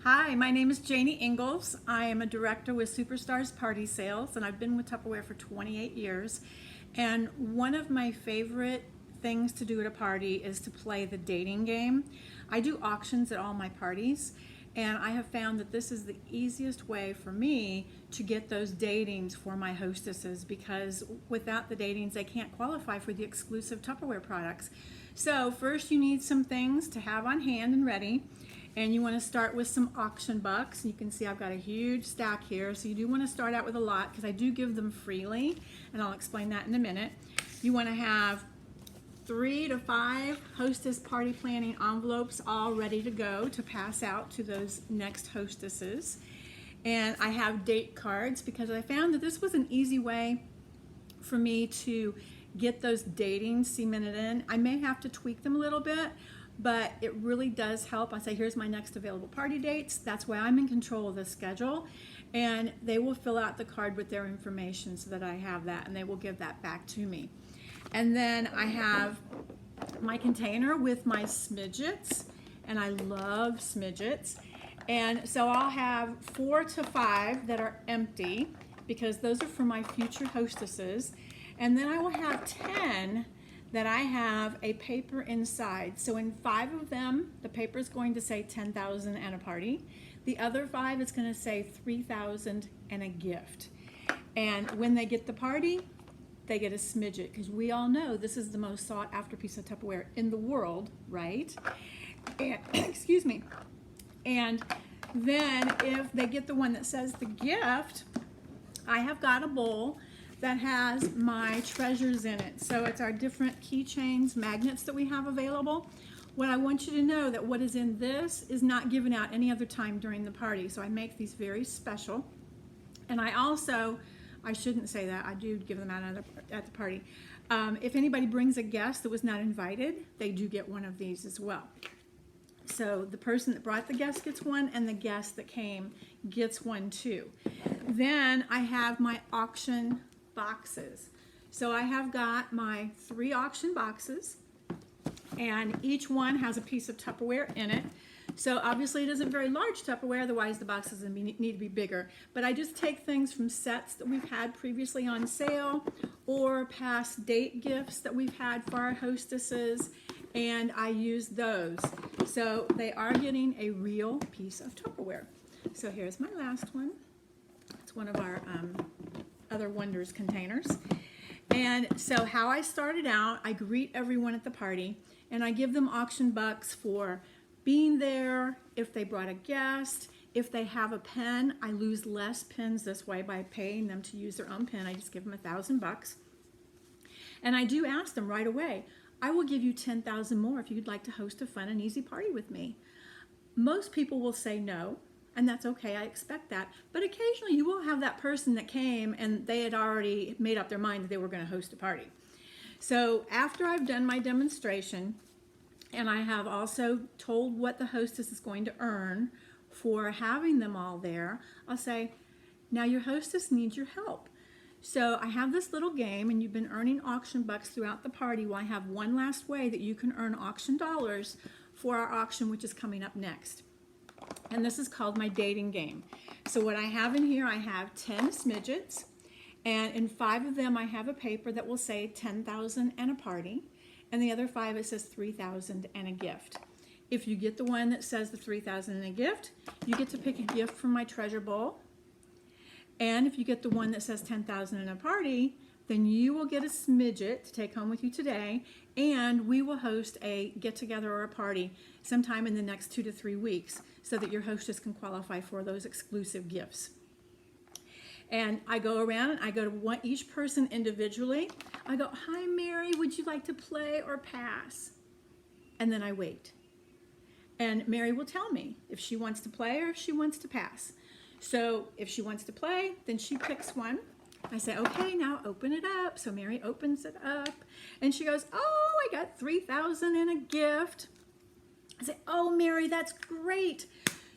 Hi, my name is Janie Ingalls. I am a director with Superstars Party Sales, and I've been with Tupperware for 28 years. And one of my favorite things to do at a party is to play the dating game. I do auctions at all my parties, and I have found that this is the easiest way for me to get those datings for my hostesses, because without the datings, they can't qualify for the exclusive Tupperware products. So first you need some things to have on hand and ready. And you want to start with some auction bucks. You can see I've got a huge stack here. So you do want to start out with a lot because I do give them freely, and I'll explain that in a minute. You want to have 3 to 5 hostess party planning envelopes all ready to go to pass out to those next hostesses. And I have date cards because I found that this was an easy way for me to get those datings cemented in. I may have to tweak them a little bit, but it really does help. I say, here's my next available party dates. That's why I'm in control of the schedule. And they will fill out the card with their information so that I have that, and they will give that back to me. And then I have my container with my smidgets, and I love smidgets. And so I'll have 4 to 5 that are empty because those are for my future hostesses. And then I will have 10 that I have a paper inside. So in 5 of them, the paper is going to say 10,000 and a party. The other 5, it's going to say 3,000 and a gift. And when they get the party, they get a smidget, because we all know this is the most sought after piece of Tupperware in the world, right? And, excuse me. And then if they get the one that says the gift, I have got a bowl that has my treasures in it. So it's our different keychains, magnets that we have available. What I want you to know that what is in this is not given out any other time during the party. So I make these very special. And I also, I shouldn't say that, I do give them out at the party. If anybody brings a guest that was not invited, they do get one of these as well. So the person that brought the guest gets one, and the guest that came gets one too. Then I have my auction boxes. So I have got my 3 auction boxes, and each one has a piece of Tupperware in it. So obviously it isn't very large Tupperware, otherwise the boxes need to be bigger. But I just take things from sets that we've had previously on sale or past date gifts that we've had for our hostesses, and I use those. So they are getting a real piece of Tupperware. So here's my last one. It's one of our other Wonders containers. And so how I started out, I greet everyone at the party, and I give them auction bucks for being there. If they brought a guest, if they have a pen, I lose less pens this way by paying them to use their own pen. I just give them $1,000. And I do ask them right away, I will give you 10,000 more if you'd like to host a fun and easy party with me. Most people will say no, and that's okay, I expect that. But occasionally you will have that person that came and they had already made up their mind that they were going to host a party. So after I've done my demonstration, and I have also told what the hostess is going to earn for having them all there, I'll say, now your hostess needs your help. So I have this little game, and you've been earning auction bucks throughout the party. Well, I have one last way that you can earn auction dollars for our auction, which is coming up next. And this is called my dating game. So what I have in here, I have 10 smidgets, and in 5 of them I have a paper that will say 10,000 and a party, and the other 5 it says 3,000 and a gift. If you get the one that says the 3,000 and a gift, you get to pick a gift from my treasure bowl. And if you get the one that says 10,000 and a party, then you will get a smidget to take home with you today, and we will host a get-together or a party sometime in the next 2 to 3 weeks so that your hostess can qualify for those exclusive gifts. And I go around and I go to each person individually. I go, hi Mary, would you like to play or pass? And then I wait. And Mary will tell me if she wants to play or if she wants to pass. So if she wants to play, then she picks one. I say, okay, now open it up. So Mary opens it up, and she goes, oh, I got 3,000 and a gift. I say, oh, Mary, that's great.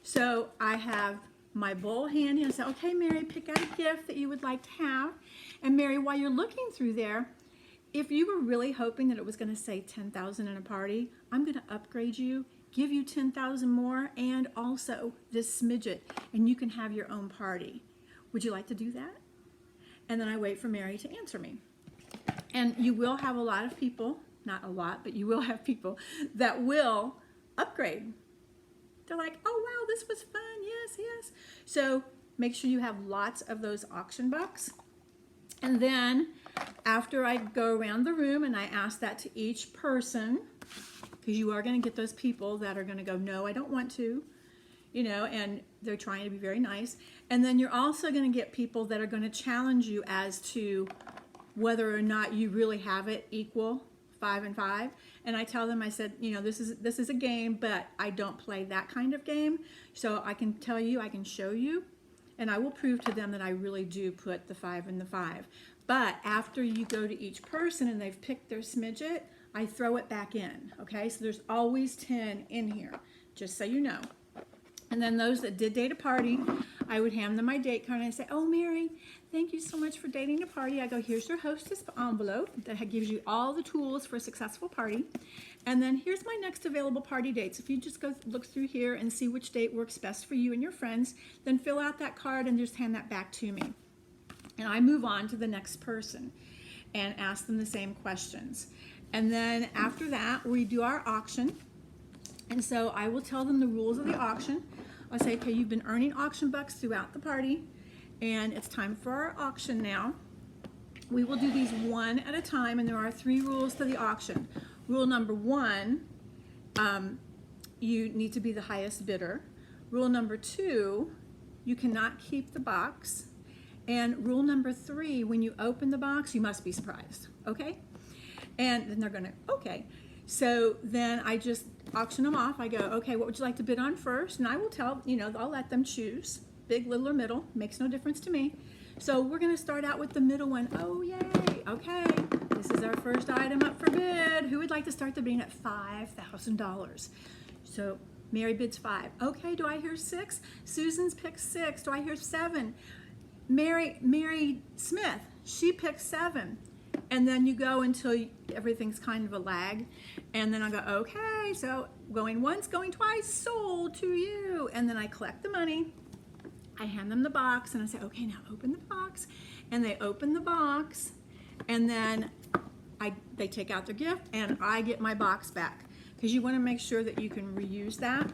So I have my bowl handy. I say, okay, Mary, pick out a gift that you would like to have. And Mary, while you're looking through there, if you were really hoping that it was going to say 10,000 in a party, I'm going to upgrade you give you 10,000 more and also this smidget, and you can have your own party. Would you like to do that? And then I wait for Mary to answer me. And you will have a lot of people, not a lot, but you will have people that will upgrade. They're like, oh wow, this was fun, yes, yes. So make sure you have lots of those auction bucks. And then after I go around the room and I ask that to each person, because you are going to get those people that are going to go, no, I don't want to, you know, and they're trying to be very nice. And then you're also going to get people that are going to challenge you as to whether or not you really have it equal 5 and 5. And I tell them, I said, you know, this is a game, but I don't play that kind of game. So I can tell you, I can show you, and I will prove to them that I really do put the 5 and the 5. But after you go to each person and they've picked their smidget, I throw it back in, okay? So there's always 10 in here, just so you know. And then those that did date a party, I would hand them my date card and I say, oh, Mary, thank you so much for dating a party. I go, here's your hostess envelope that gives you all the tools for a successful party. And then here's my next available party dates. If you just go look through here and see which date works best for you and your friends, then fill out that card and just hand that back to me. And I move on to the next person and ask them the same questions. And then after that, we do our auction. And so I will tell them the rules of the auction. I'll say, okay, you've been earning auction bucks throughout the party, and it's time for our auction now. We will do these one at a time, and there are 3 rules to the auction. Rule number 1, you need to be the highest bidder. Rule number 2, you cannot keep the box. And rule number 3, when you open the box, you must be surprised, okay? And then they're gonna, okay. So then I just auction them off. I go, okay, what would you like to bid on first? And I will tell, you know, I'll let them choose. Big, little, or middle. Makes no difference to me. So we're going to start out with the middle one. Oh, yay. Okay. This is our first item up for bid. Who would like to start the bidding at $5,000? So Mary bids 5. Okay, do I hear 6? Susan's picked 6. Do I hear 7? Mary Smith, she picked 7. And then you go until everything's kind of a lag. And then I go, okay, so going once, going twice, sold to you. And then I collect the money. I hand them the box and I say, okay, now open the box. And they open the box. And then they take out their gift and I get my box back. Because you want to make sure that you can reuse that.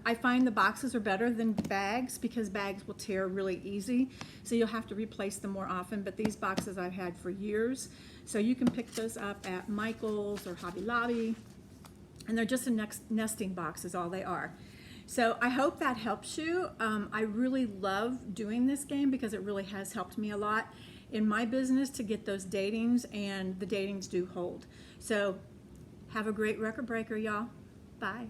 I find the boxes are better than bags because bags will tear really easy. So you'll have to replace them more often. But these boxes I've had for years. So you can pick those up at Michael's or Hobby Lobby. And they're just a nesting box is all they are. So I hope that helps you. I really love doing this game because it really has helped me a lot in my business to get those datings, and the datings do hold. So have a great record breaker, y'all. Bye.